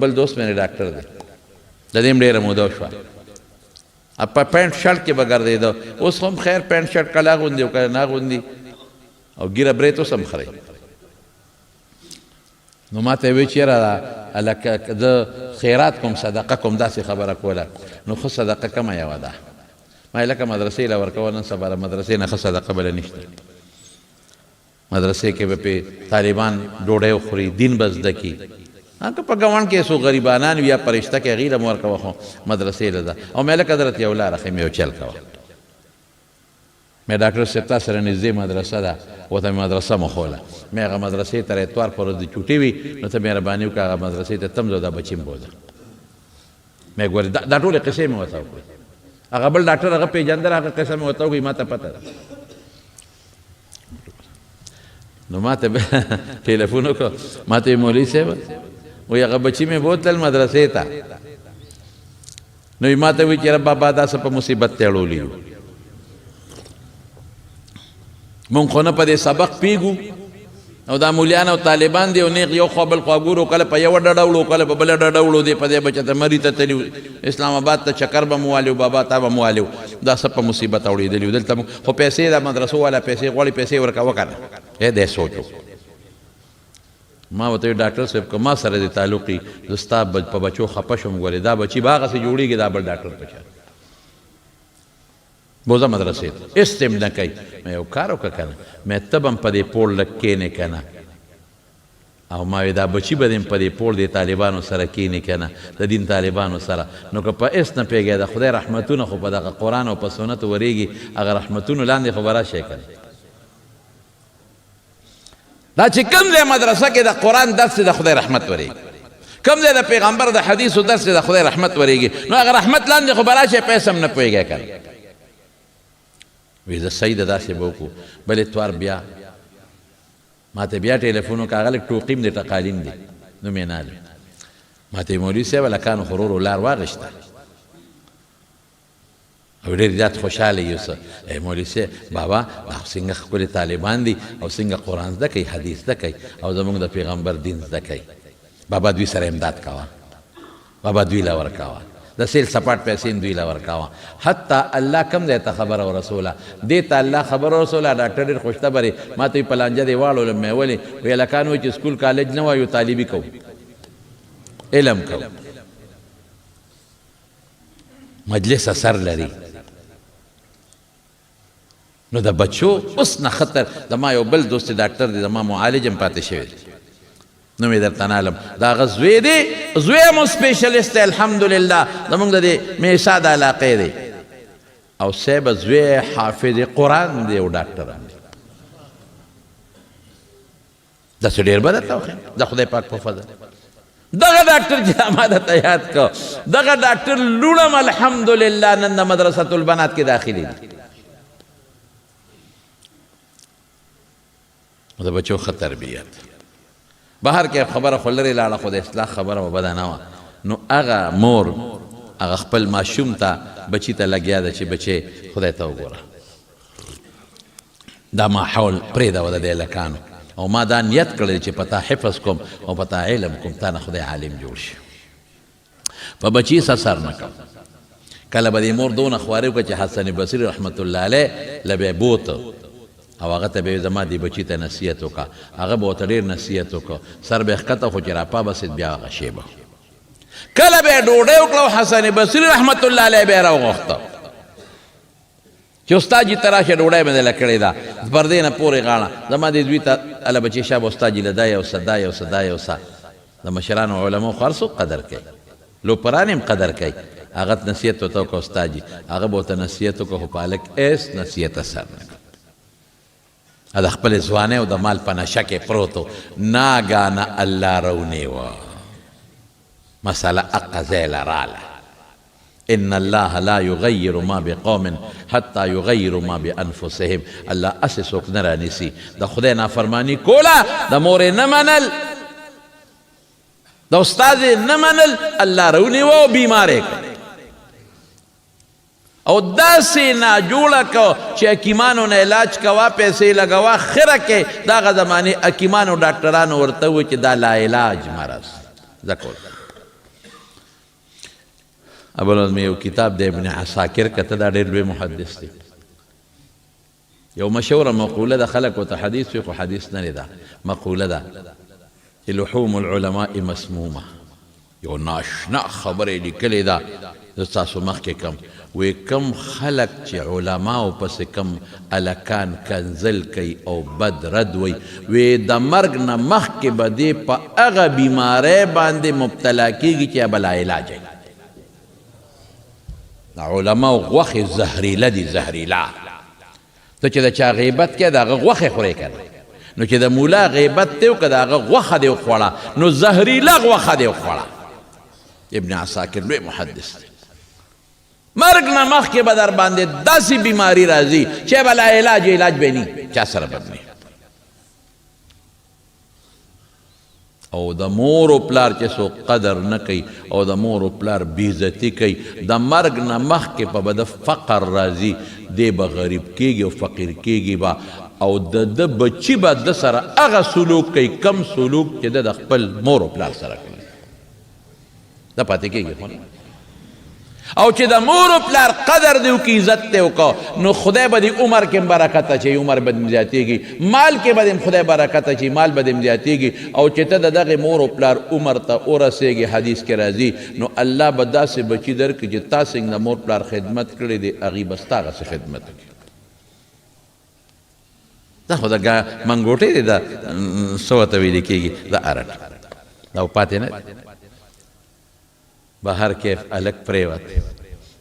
بل دوست مې ډاکټر دی د دې هم ډېره موده وشوه په پینټ شرټ کې به ګرځېده اوس هم خیر پینټ شرټ کله اغوندي او کله نه اغوندي او ګیره برېت اوس هم خرئ نو ما ته یې وایي چې یاره هلکه زه خیرات کوم صدقه کوم داسې خبره کوله نو ښه صدقه کمه یوه ده ما یې لکه مدرسې له ورکوه نن سبا له مدرسې نه ښه صدقه بله نشته مدرسې کې به پې طالبان ډوډۍ وخوري دین به زده کي که په ګاونډ کې څو غریبانان وي یا پرشته کې هغې له مه ورکوه خو مدرسې له ده او مې لکه درته یو لاره ښیم یو چل کوه مې ډاکټر صاحب تا سره نږدې مدرسه ده ورته مې مدرسه مښوله مې هغه مدرسې ته اتوار په ورځ د چوټي وي نو ته مهرباني وکړه هغه مدرسې ته تم ځو دا بچي م بوځه مې ګورې دا ټولې قصې مې ورته وکړې هغه بل ډاکټر هغه پېژندل هغه قصه مې ورته وکړې ما ته پته ده نو ما ته ټلیفون وکړو ما ته مولوي صاحب وایي هغه بچي مې بوتلل مدرسې ته نو ما ته وایي چې یاره بابا دا څه په مصیبت ته اړولي یو مونږ خو نه په دې سبق پیږو او دا مولیان او طالبان دي او نیغ یو خوا بل خوا ګورو کله په یوه ډډه وړو کله په بله ډډه وړو دی په دې بچه ته مري ته تلي اسلام آباد ته چکر به مو والي بابا تا به مو والي دا څه په مصیبت اورېدلي دلته خو پیسې دا مدرسو والا پیسې غواړي پیسې ورکوه که نه دی سوچو ما ورته ډاکټر صاحب که ما سره دې تعلق وي زه ستا په بچو خفه شم ګورې دا بچي به هغسې جوړېږي دا بل ډاکټر په شان بوځه مدرسې ته هېڅ ته نه کوي مې یو کار وکړه که نه مې ته به هم په دې پوړ لږ کښېنې که نه او ما وی دا بچي به دې په دې پوړ دې طالبانو سره کښېنې که نه د دین طالبانو سره نو که په هېڅ نه پوهېږې د خدای رحمتونه خو په دغه قرآن او په سنتو ورېږي هغه رحمتونو لاندې خو به راشئ که نه دا چې کوم ځای مدرسه کې د قرآن درس د خدای رحمت ورېږي کوم ځای د پیغمبر د حدیثو درس د خدای رحمت ورېږي نو هغه رحمت لاندې خو به راشئ په هېڅ هم نه پوهېږئ که نه وی زه صحیح ده داسې به وکړو بل اتوار بیا ما ته بیا ټلیفون وکړه هغه لږ ټوقیم دی ټقالیم دی نوم یې نال ما ته مولوي صاحب هلکانو خو ورو لار واغېسته او ډېر زیات خوشحاله یو څه مولوي صاحب بابا دا څنګه ښکلي طالبان دي او څنګه قرآن زده کوي حدیث زده کوي او زموږ د پیغمبر دین زده کوي بابا دوی سره امداد کوه بابا دوی له ورکوه د سیل سپاټ پیسې دوی له ورکوه حتی الله کم ځای ته خبره ورسوله دې ته الله خبره ورسوله ډاکټر ډېر خوشطبرې ما ته وي په لانجه دې واړولم مې ولې وی هلکان وایي چې سکول کالج نه وایو طالبي کوو علم کوو مجلس اثر لري نو د بچو اوس نه خطر زما یو بل دوست ډاکټر دی زما معالج هم پاتې شوی دی نو مې درته نالم د هغه زوی دی زوی مو سپیشلیست دی الحمدلله زمونږ د دې میسا د علاقې دی او صاحب زوی حافظ قرآن دی او ډاکټر هم دی داسې ډېر به درته وښیم د خدای پاک په فضل دغه ډاکټر چې ما درته یاد کړه دغه ډاکټر لوڼم الحمدلله نن د مدرسة البنات کې داخلي دي د بچو ښه تربیت بهر کې خبره خو لرې لاړه خو د اصلاح خبره به بده نه وه نو هغه مور هغه خپل ماشوم ته بچي ته لګیا ده چې بچې خدای ته وګوره دا ماحول پرېږده د دې هلکانو او ما دا نیت کړی چې په تا حفظ کوم او په تا علم کوم تا نه خدای عالم جوړ شي په بچي سر نه کوم کله به دې مور دونه خواري وکړه چې حسن بصري رحمت الله علیه له به یې بوته او هغه ته به زما دی بچی ته نصیحت وکړه هغه به ورته ډېر نصیحت وکړه سر به یې ښکته خو چې راپابسېد بیا هغه شی به کله به یې ډوډۍ وکړه او حسن بصري رحمت الله علیه به یې راوغوښته چې استاد جي ته راشه ډوډۍ مې دله کړې ده پر دې نه پورې غاړه زما دې دوی ته هله بچې شابه استاد جي له دا یو څه دا یو څه دا یو څه د مشرانو علماو خو هر څوک قدر کوي لوپران هم قدر کوي هغه نصیحت ورته وکړه استاد جي هغه به ورته نصیحت وکړه خو په هلک هېڅ نصیحت اثر نه کړ د خپل ځوانۍ او د مال په نشه کې پروت و ناګانه الله رونیوه مسله هغه ځای له راله ان الله لا یغیر ما بقوم حتی یغیروا ما بانفسهم الله هسې څوک نه رانیسي د خدای نافرماني کوله د مورې نه منل د استاد نه منل الله رونیوه او بیمار یې کړ او داسې ناجوړه کو چې حکیمانو نه علاج کوه پیسې لګوه خیره کې د هغه زمانې حکیمانو ډاکټرانو ورته وویل چې دا لا علاج مرض زه کول ابوالعز مې یو کتاب د ابن عساکر کته دا ډېر لوی محدث دی یو مشهوره مقوله ده خلک ورته حدیث وي خو حدیث نه دی دا مقوله ده چې لحوم العلماء مسمومه یو ناشنا خبره لیکلې ده زه ستاسو مخکې کم وی کم خلق چې علماو پسې کم الکان کنزل کوي او بد رد وی د مرګ نه مخکې به دې په هغه بیمارۍ باندې مبتلا کېږي چې بلا علاج وي د علماو غوښې زهریله دي زهریله ته چې د چا غیبت کې د هغه غوښې خورې که نو چې د مولا غیبت دی که د هغه غوښه دې وخوړه نو زهریله غوښه دې وخوړه ابن عساکر لوی محدث دی مرگ نه مخکې به در باندې داسې بیماری راځي چې به لا علاج به نی چا سره به نی او د مور و پلار چې څوک قدر نه کوي او د مور و پلار بېعزتي کوي د مرګ نه مخکې به د فقر راځي دی به غریب کېږي او فقیر کېږي به او د بچي به د سره هغه سلوک کوي کم سلوک چې د خپل مور و پلار سره کوي دا پاتې کېږي خو او چې د مور و پلار قدر دی وکړي عزت دی وکړه نو خدای به دې عمر کې برکت اچوي عمر به دې زیاتېږي مال کې به دې خدای برکت اچوي مال به دې زیاتېږي او چې ته د دغې مور و پلار عمر ته ورسېږي حدیث کې راځي نو الله به داسې بچي درکړي چې تا څنګه د مور پلار خدمت کړی دی هغې به ستا هغسې خدمت وکړي دا خو د منګوټۍ دی دا څه ورته ویلې کېږي د ارټ دا پاتې نه بهر کې الک پریوت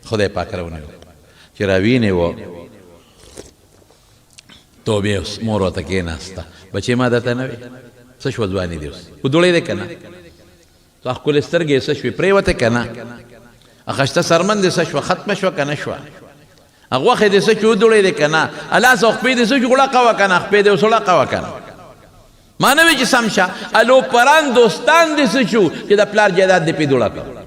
خدای پاک راونیو چې راوینې و توبې مور ورته کېناسته بچې ما درته نه وې څه شوه ځواني دې اوس ودوړی دی که نه ستا ښکلې سترګې څه شوې پرېوتې که نه اخشته سرمن دې څه شوه ختمه شوه که نه شوه غوښې دې څه چې ودوړی دی که نه الاس او خپې دې څه چې غوړقه وه که نه خپې دې اوس وړقه وه که نه ما نه وی چې سم شه الوپران دوستان دې څه شو چې د پلار جایداد دې پې دوړه کړ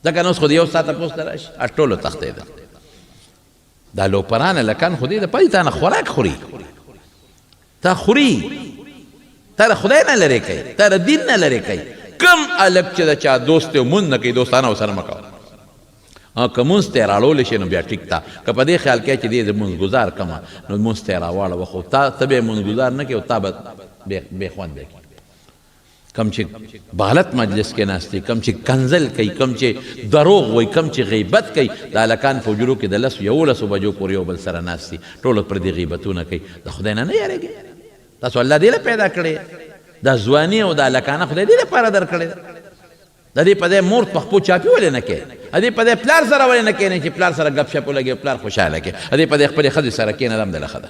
ځکه نو اوس خو د یو ستا تپوس ته راشي ټولو تښتېده دا لوپران هلکان خو دې د پای تا نه خوراک خوري تا خوري تا د خدای نه لرې کوي تا د دین نه لرې کوي کم هلک چې د چا دوست دی مونځ نه کوي دوستانه ورسره مه کوه که مونځ ته یې راړولی شي نو بیا ټیک ته که په دې خیال کوې چې دې زه مونځ ګزار کړمه نو مونځ ته یې راواړوه خو ته به یې مونځ ګزار نه کوې او تا به بې خونده کوي کم چې غلط مجلس کې ناستي کم چې کنزل کوي کم چې دروغ وایي کم چې غیبت کوي د هلکان په حجرو کې د 11 بجو پورې یو بل سره ناستي ټولو پر دې غیبتونه کوي د خدای نه یارېږي تاسو الله دې له پیدا کړی دا ځواني او د هلکانه خدای دې لپاره درکړی د دې په دې مور په خپو چاپي ولې نه کوې د دې په دې پلار سره ولې نه کښېنې چې پلار سره ګپ شپ ولګي پلار خوشحاله کړي د دې په دې خپلې ښځې سره کښېنه دم د له ښه ده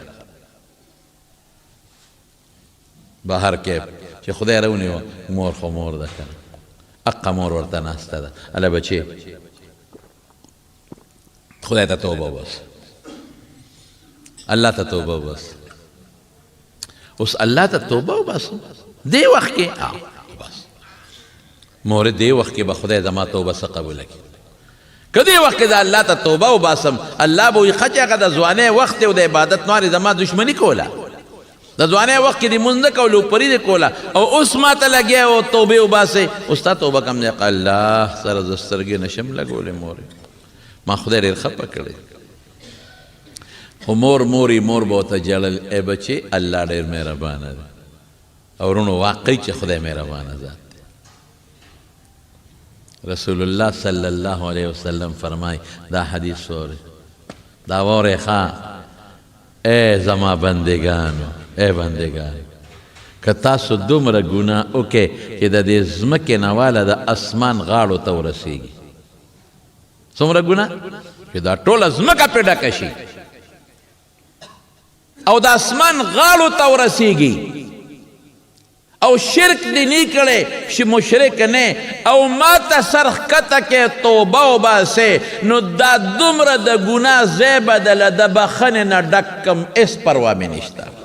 بهر کې چې خدای راونیو مور خو مور ده که حقه مور ورته ناسته ده هله بچې خدای ته توبه وباسه الله ته توبه وباسه اوس الله ته توبه وباسه دې وخت کې بس مور دې وخت کې به خدای زما توبه څه قبوله کړي که دې وخت کې د الله ته توبه وباسم الله به وایي ښه چې هغه د ځوانۍ وخت دی او د عبادت نوارې زما دشمني کوله د ځوانۍ وخت کې دې مونځ نه کوله اوپري دې کوله او اوس ما ته لګیا او توبې وباسئ اوس تا توبه کم دی الله سره زه سترګې نشم لګولی مورې ما خدای ډېر خفه کړی خو مورې مور به ورته ژړل ای بچې الله ډېر مهربانه دی او ورونو واقعي چې خدای مهربانه ذات دی رسول الله صلی الله علیه وسلم فرمای دا حدیث وورئ دا وورئ ښه ای زما بندگانو ای بندگان که تاسو دومره ګناه وکړئ چې د دې ځمکې نه واله د اسمان غاړو ته ورسېږي څومره ګناه چې دا ټوله ځمکه پرې ډکه شي او د اسمان غاړو ته ورسېږي او شرک دې نه کړی چې مشرک نه او ما ته سر ښکته کې توبه وباسې نو دا دومره د ګناه ځای به دله د بخښنې نه ډک کم هېڅ پروا مې نشته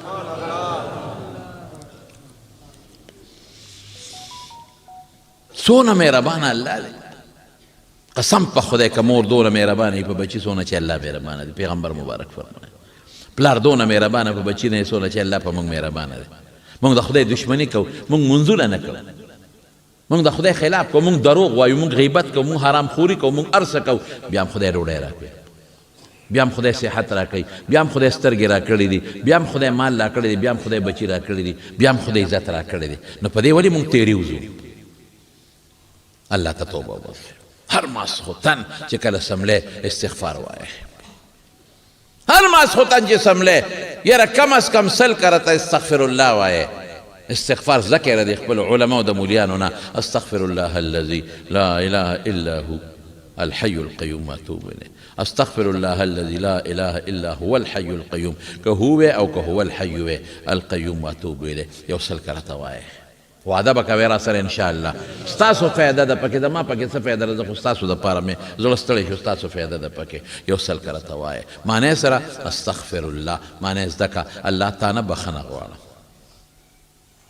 څونه مهربانه الله دی قسم په خدای که مور دونه مهربانه وي په بچي څونه چې الله مهربانه دی پیغمبر مبارک فرمایي پلار دونه مهربانه په بچي نه څونه چې الله په موږ مهربانه دی موږ د خدای دشمني کوو موږ منځونه نه کوو مونږ د خدای خلاف کو، مونږ دروغ وایو، مونږ غیبت کو، مونږ حرام خوري کو، مونږ ارسه کو، بیا هم خدای ډوډۍ راکوي، بیا هم خدای صحت راکوي، بیا هم خدای سترګې راکړي دي، بیا هم خدای مال راکړی دی، بیا هم خدای بچي راکړي دي، بیا هم خدای عزت راکړی دی. نو په دې ولې مونږ تیری وځو؟ الله ته توبه وباسئ. هر ماسخوتن چې کله سملی استغفار وایه، هر ماسخوتن چې سملی یاره کم از کم 100 کرته استغفر الله وایه. استغفار ذکر دی خپل علماء د مولیانو نه، استغفر الله الذي لا اله الا هو الحي القيوم واتوب اليه، استغفر الله الذي لا اله الا هو الحي القيوم، که هو او که هو الحي القيوم واتوب اليه. یو 100 کرته وایه، وعده به کوئ را سره انشاءالله. ستاسو فایده ده پکې، د ما پکې څه فایده ده، زه خو ستاسو دپاره مې زړه ستړی شو، ستاسو فایده ده پکې. یو 100 کرته وایه معنی سره استغفر الله، معنی زده که الله تا نه بخښنه غواړم،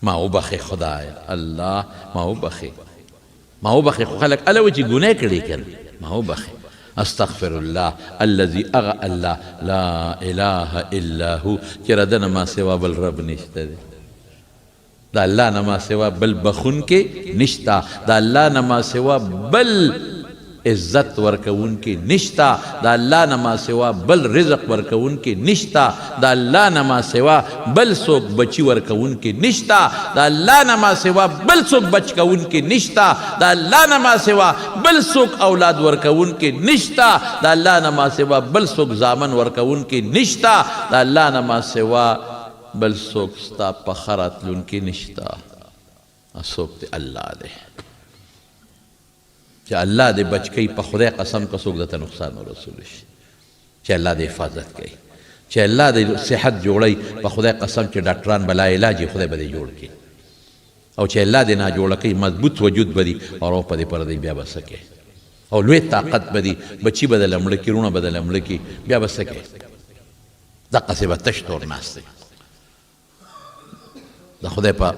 ما وبخې خدایه، الله ما وبخې، ما وبخې. خو خلک اله وایي چې ګناه کړې که نه، ما وبخې. استغفر الله الذي اغه الله لا اله الا هو، چې د نه ما سوا بل رب نشته دی، د الله نه ما سوا بل بخونکی نشتا، د الله نه ما سوا بل عزت ورکوونکی نشتا، د الله نه ما سوا بل رزق ورکوونکی نشتا، د الله نه ما سوا بل څوک بچی ورکوونکی نشتا، د الله نه ما سوا بل څوک بچ کوونکی نشتا، د الله نه ما سوا بل څوک اولاد ورکوونکی نشتا، د الله نه ما سوا بل څوک زامن ورکوونکی نشتا، د الله نه ما سوا بل څوک ستا په ښه راتلونکي نشته. څوک دی؟ الله دی، چې الله دې بچ کوي. په خدای قسم که څوک درته نقصان ورسولی شي، چې الله دې حفاظت کوي، چې الله دې صحت جوړوي. په خدای قسم چې ډاکټران به لا علاج خدای به دې جوړ کړي، او چې الله دې ناجوړه کوي مضبوط وجود به دي، او په دې پر دې بیا به څه کوي، او لوی طاقت به دي، بچي به دله مړه کړي، وروڼه به دله مړه کړي، بیا به څه کوي؟ دقسې به تش تور ناست دی. د خدای په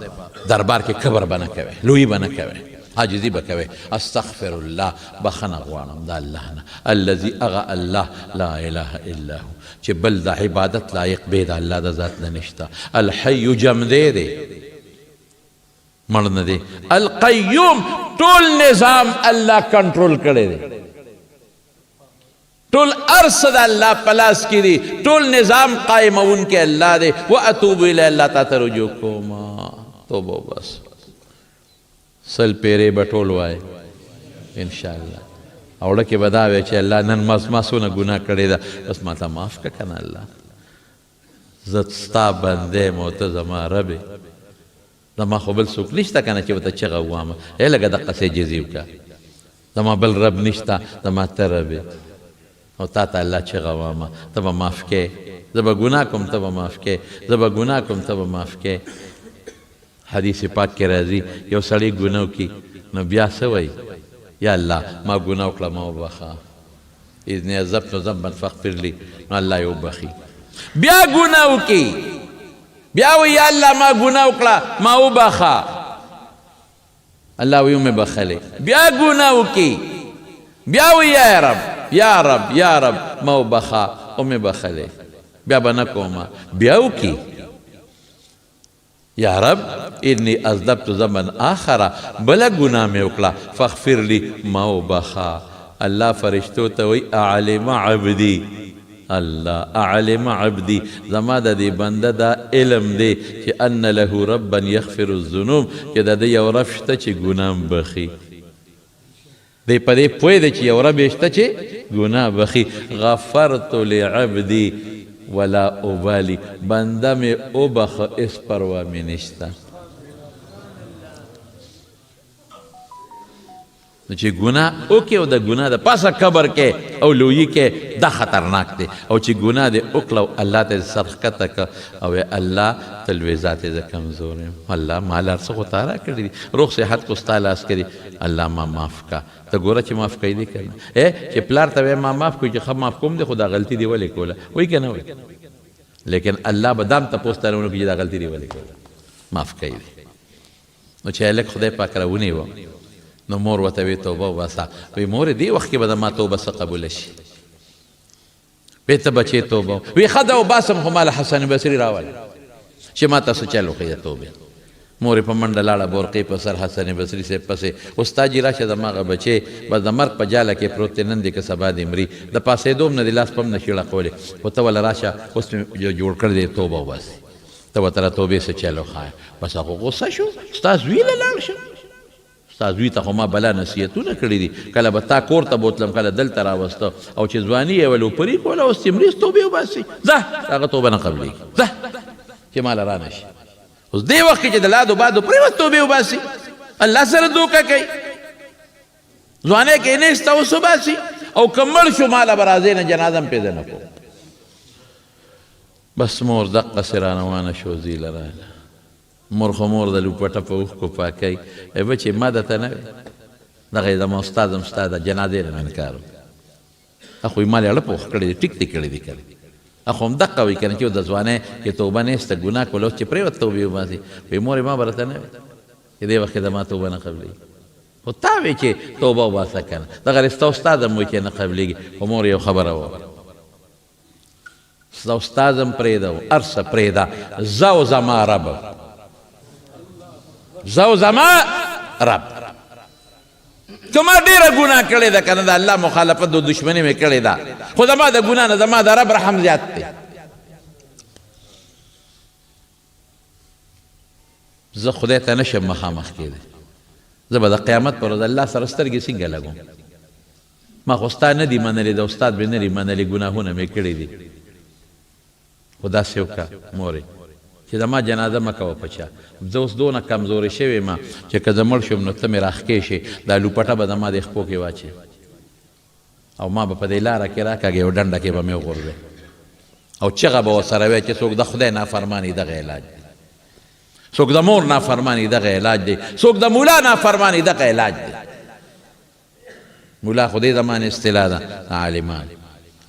دربار کې کبر به نه کوئ، لویي به نه کوئ، عاجزي به کوئ. استغفر الله، بخښنه غواړم د الله نه، الذي اغه الله لا اله الا هو، چې بل د عبادت لایق بې د الله د ذات نه نشته. الحي جمدی دی، مړ نه دی. القیوم ټول نظام الله کنټرول کړی دی، ټول ارس د الله په لاس کې دي، ټول نظام قائمونکی الله دی. واتوب الی، الله تا ته رجوع کوما. توبه وباسه، 100 پیرې به ټول وایي انشاءالله. اوړه کې به دا وایي چې الله نن ما څونه ګناه کړې ده، بس ما ته معاف کړه که نه الله، زه ستا بنده یم او ته زما رب یې، زما خو بل څوک نشته که نه چې ورته چغه ووامه. لږه دقسې جزي وکړه، زما بل رب نشته، زما ته رب یې، او تا ته الله چغه وامه، ته به معاف کې. زه به ګناه کوم، ته به معاف کې، زه به ګناه کوم، ته به معاف کې. حدیث پاک کې راځي یو سړی ګناه وکړي نو بیا څه وایي؟ یا الله ما ګناه وکړه، ما وبخه، اذنی عذبت ذنبا فاغفر لي، نو الله یې وبخي. بیا ګناه وکړي، بیا وایي یا الله ما ګناه وکړه، ما وبخه، الله وایي ومې بخلې. بیا ګناه وکړي، بیا وایي یا رب یا رب یا رب ما وبخه، ومې بخلې، بیا به نه کومه. بیا وکړي یا رب انی اذنبت ذنبا آخر، بله ګناه مې وکړه، فاغفر لي، ما وبخه. الله فرشتو ته وایي اعلم عبدي، الله اعلم عبدي، زما د دې بنده دا علم دی چې ان له ربا یغفر الذنوب، چې د ده یو رب شته چې ګناه بخي. دی په دې پوه دی چې یو رب یې شته چې ګناه بخي. غفرت لعبدي ولا ابالي، بنده مې وبخه، اس پروا مې نشته. نو چې ګناه وکړي او د ګناه د پاسه قبر کې او لویي کې، دا خطرناک دی. او چې ګناه دې وکړه الله ته سر ښکته کړه او الله ته لوی ذات زه کمزور یم، الله ما له هر څه خو تا راکړي دي، روغ صحت خو ستا لاس کې دي، الله ما معاف کړه. ته ګوره چې معاف کوي دي که نه؟ چې پلار ته وایي ما معاف کوي، چې ښه معاف کوم دی، خو دا غلطي دې ولې کوله؟ وایي که نه وایي؟ لیکن الله به دام تپوس ته نه کوي چې دا غلطي دې ولې کوله، معاف کوي دي. نو چې هلک خدای پاک راونیوه نو مور ورته وی توبه وباسه. وی مور دې وخت کې به د ما توبه څه قبوله شي؟ وی ته بچې توبه، وی ښه ده وباسم، خو ما له حسن بصري راوله چې ما ته څه چل وښیه توبې. مور یې په منډه لاړه بورقې په سر حسن بصري صاحب پسې استاد جي راشه دماغه بچې بس د مرګ په جاله کې پروت دی نن دې که سبا دې مري د پاسېدو هم نه دې لاس په هم نه شي ړقولی خو ته وله راشه اوس مې جوړ کړی دی توبه وباسي ته به تره توبې څه چلو ښایه بس هغه غصه شو ستا زوی له لاړ شه ستا زوی ته خو ما بلا نصیحتونه کړي دي کله به تا کور ته بوتلم کله دلته راوسته او چې ځواني یې ول اوپري کوله اوس چې مري توبې وباسي ځه هغه توبه نه قبلېږي ځه چې ماله را نه شي اوس دې وخت کې چې د لادو بادو پرېوت توبې وباسي الله سره دوکه کوي ځوانۍ کې نیسته اوس وباسي او که مړ شو ماله به راځې نه جنازه هم پېده نه کوو بس مور دقسې را روانه شو زیله راله مور خو مور د لوپټه په اوښکو پاکوي ای بچې ما درته نه وې دغه یې زما استاد هم ستا د جنازې نه مې انکار وکړو خو یې ما لې اړه پوخ کړی دی ټیک دې کړی دی کنه خو هم دقه وي که نه چې د ځوانۍ کې توبه نیسته ګناه کول اوس چې پرېوت توبې وباسي وایي مورې ما به راته نه وې چې دې وخت کې زما توبه نه قبلېږي خو تا وې چې توبه وباسه که نه دغه ستا استاد هم وایي چې نه قبلېږي خو مور یو خبره وه ستا استاد هم پرېږده و هر څه پرېږده زه او زما رب زه او زما رب که ما ډېره ګناه کړې ده که نه د الله مخالفت د دشمني مې کړې ده خو زما د ګناه نه زما د رب رحم زیات دی زه خدای ته نشم مخامخ کېدی زه به د قیامت پر ورځ الله سره سترګې څنګه لګوم ما خو ستا نه دي منلي د استاد مې نه دي منلي ګناهونه مې کړي دي خو داسې وکړه مورې چې زما جنازه مه کوه په چا زه اوس دونه کمزورې شوې یم چې که زه مړ شم نو ته مې راښکې شې دا لوپټه به زما د خپو کې واچې او ما به په دې لاره کې راکاږې او ډنډه کې به مې وغورځې او چغه به ورسره وی چې څوک د خدای نافرماني دغه علاج دی څوک د مور نافرماني دغه علاج دی څوک د مولا نافرماني دغه علاج دی مولا خو دې زمانې اصطلاح ده عالمان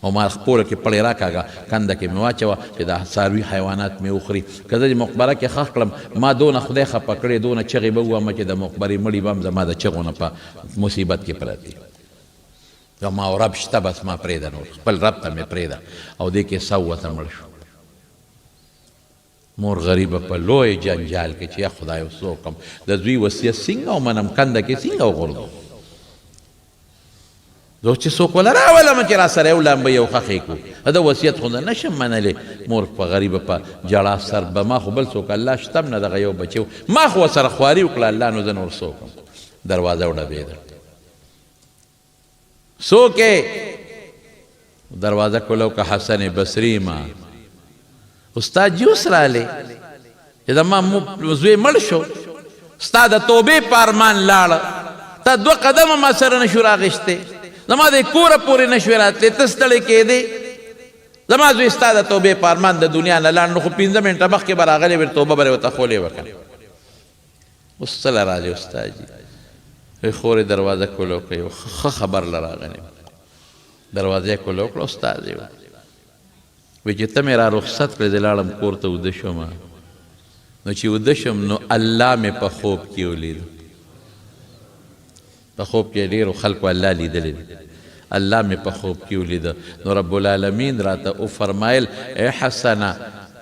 او ما خپوله کې پړې راکاږه کنده کې مې واچوه چې دا څاروي حیوانات مې وخوري که زه د مقبره کې ښخ کړم ما دونه خدای خفه کړې دونه چغې به ووهمه چې د مقبرې مړي به هم زما د چغو نه په مصیبت کې پرتې زما او رب شته بس ما پرېږده نور خپل رب ته مې پرېږده او دې کې سوته مړ شو مور غریبه په لوی جنجال کې چې یا خدای اوس وکړم د زوی وصیت څنګه ومنم کنده کې څنګه وغورځوم زه چې څوک وله راولم چې را سره یو لامبه یو خښې کړو د وصیت خو نشم منلی مور په غریبه په جړا سر به ما خو بل څوک الله شته هم نه دغه یو بچی ما خو ورسره خواري وکړه الله نو زه نور څه وکړم دروازه وډبېده څوک یې دروازه کولو که حسن بصري ما استاد جي اوس رالی چې زما زوی مړ شو ستا د توبې په ارمان لاړه تا 2 قدمه ما سره نشو راغشتی زما د کوره پورې نشوې راتلی ته ستړی کېدې زما زوی ستا د توبې په ارمان د دنیا نه لاړ نو خو 15 منټه مخکې به راغلی وې توبه به یې ورته خولې وکړه اوس څه له راځي استاد جي وایي خورې دروازه کولو کوي ښه خبر له راغلی دروازه یې کولو وکړه استاد یې وایي چې ته مې را رخصت کړې زه لاړم کور ته وده شوم نو چې وده شم نو الله مې په خوب کې ولید په خوب کې ډېرو خلکو الله لیدلی دی الله مې په خوب کې ولیده نو رب العالمین راته وفرمایل ای حسنه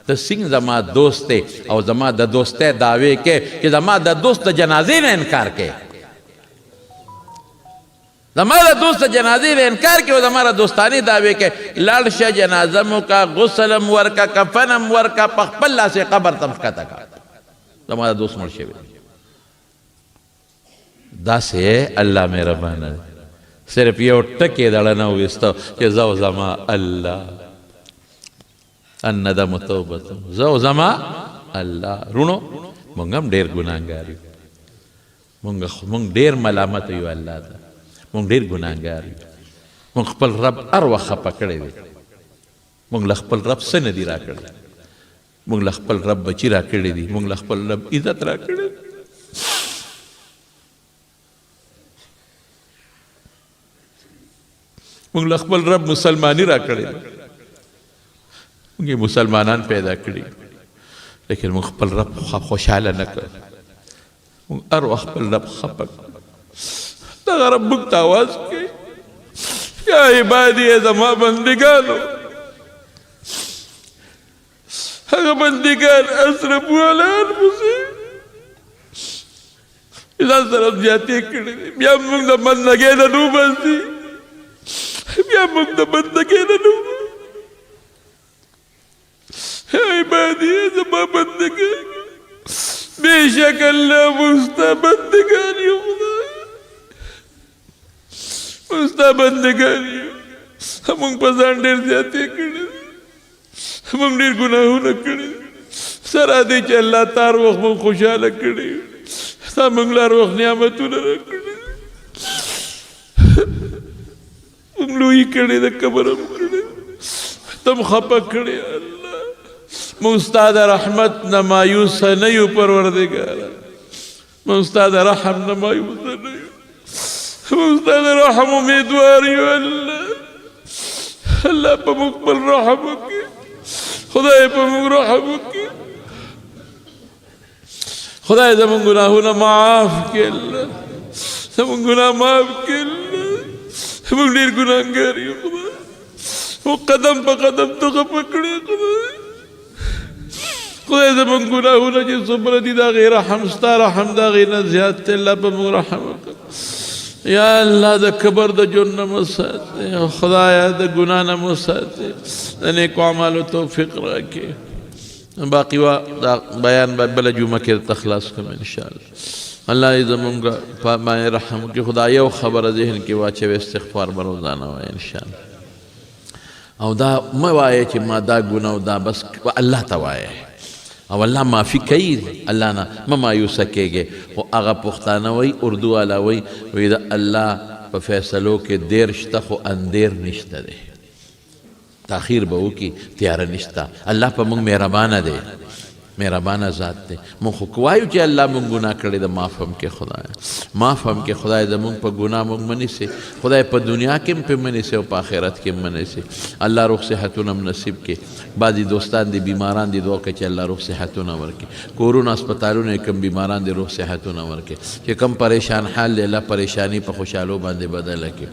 ته څنګه زما دوست دی او زما د دوستۍ دعوې کې چې زما د دوست د جنازې نه انکار کوې زما د دوست د جنازې نه انکار کوې او زما د دوستانې دعوې کې لاړ شه جنازه م وکړه غسل م ورکړه کفن م ورکړه په خپل لاس یې قبر ته ښکته کړه زما د دوست مړ شوی داسې الله مهربانه صرف یو ټکې دړه نه وویسته چې زه او زما الله الندم توبه زه او زما الله رونو مونږ هم ډېر ګناهګار یو مونږ ډېر ملامت یو الله ته مونږ ډېر ګناهګار یو مونږ خپل رب هر وخت خفه کړی دی مونږ له خپل رب څه نه دي را کړی مونږ له خپل رب بچي را کړي دي مونږ له خپل رب عزت را کړی مونږ له خپل رب مسلمانی را کړی مونږ مسلمانان پیدا کړي لیکن مونږ خپل رب خوشحاله نه کړ مونږ هر وخت خپل رب خفه دغه رب موږ ته آواز کوي یا عبادي زما بندګانو هغه بندګان اسرفوا علی انفسهم ځان سره زیاتې کړې دي بیا موږ د بندګۍ نه نوباسي بیا موږ د بندګۍ نه نوباسي عبادي زما بندګان بېشک الله موږ ستا بندګان یو خدای موږ ستا بندګان یو موږ په ځان ډېر زیاتې کړې موږ ډېر ګناهونه کړي سره دې چې الله تار وخت موږ خوشحاله کړي ستا موږ لار وخت نعمتونه راکړي موږ لوی کړي د قبر هم کړي تم خفه کړي الله موږ ستا د رحمت نه مایوسه نه یو پروردګاره موږ ستا د رحم نه مایوسه نه یو موږ ستا د رحم امیدوار یو الله الله په موږ خپل رحم وکړي خدای په موږ رحم وکړي خدای زموږ ګناهونه معاف کړي الله زموږ ګناه معاف کړي الله موږ ډېر ګناهګار یو خدای او قدم په قدم ته خفه کړي خدای زموږ ګناهونه چې څومره دي د هغې رحم ستا رحم د هغې نه زیات دی الله په موږ رحم وکړه یا الله د کبر د ژوند نه مو ساتې خدایه د ګناه نه مو ساتې د نیکو اعمالو توفیق راکړې باقي دا بیان به بله جمعه کې درته خلاص کړم انشاءالله الله یې زمونږ په باندې رحم وکړي خدای یو خبره ذهن کې واچوي استغفار به روزانه وایه انشاءالله او دا مه وایه چې ما دا ګناه او دا بس الله ته وایه او الله معافی کوي الله نه مه مایوسه کېږئ خو هغه پښتانه وایي اردو والا وایي د الله په فیصلو کې دیر شته خو اندیر نشته دی تاخیر به وکړي تیاره نشته الله په موږ مهربانه دی مهربانه ذات دی موږ خو وایو چې الله موږ ګناه کړی د معاف هم کې خدای معاف هم کې خدای زموږ په ګناه موږ منیسي خدای په دنیا کې هم پې منیسي او په آخرت کې هم منیسي الله روغ صحتونه هم نصیب کړي بعضې دوستان دي بیماران دي دعا کوي چې الله روغ صحتونه ورکړي کورونه هسپتالونه یې کم بیماران دي روغ صحتونه ورکړي چې کم پریشان حال دی الله پریشاني په خوشحالو باندې بدله کړي